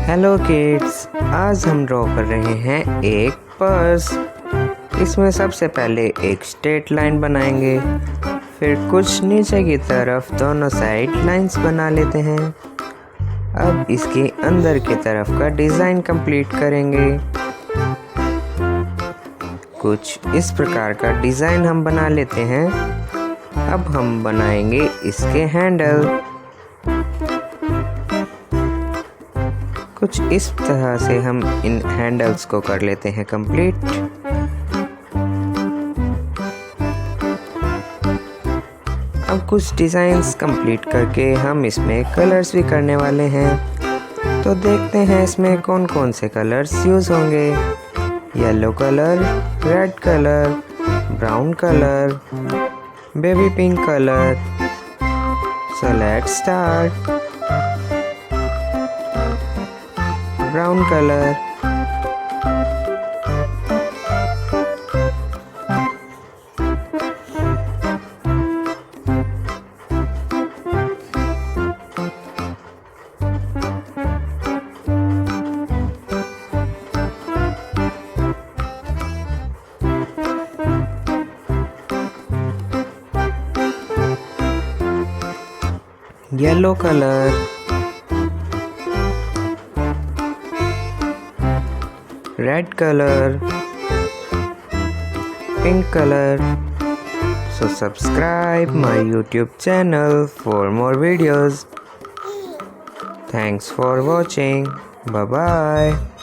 Hello kids, आज हम draw कर रहे हैं एक पर्स। इसमें सबसे पहले एक स्ट्रेट लाइन बनाएंगे, फिर कुछ नीचे की तरफ दोनों साइड लाइंस बना लेते हैं। अब इसके अंदर की तरफ का डिज़ाइन कंप्लीट करेंगे। कुछ इस प्रकार का डिज़ाइन हम बना लेते हैं। अब हम बनाएंगे इसके हैंडल। कुछ इस तरह से हम इन हैंडल्स को कर लेते हैं कंप्लीट। अब कुछ डिज़ाइंस कंप्लीट करके हम इसमें कलर्स भी करने वाले हैं। तो देखते हैं इसमें कौन कौन से कलर्स यूज़ होंगे। Yellow colour, red colour, brown colour, baby pink colour. So let's start. Brown colour, yellow colour, red colour, pink color. So subscribe my YouTube channel for more videos. Thanks for watching. Bye bye.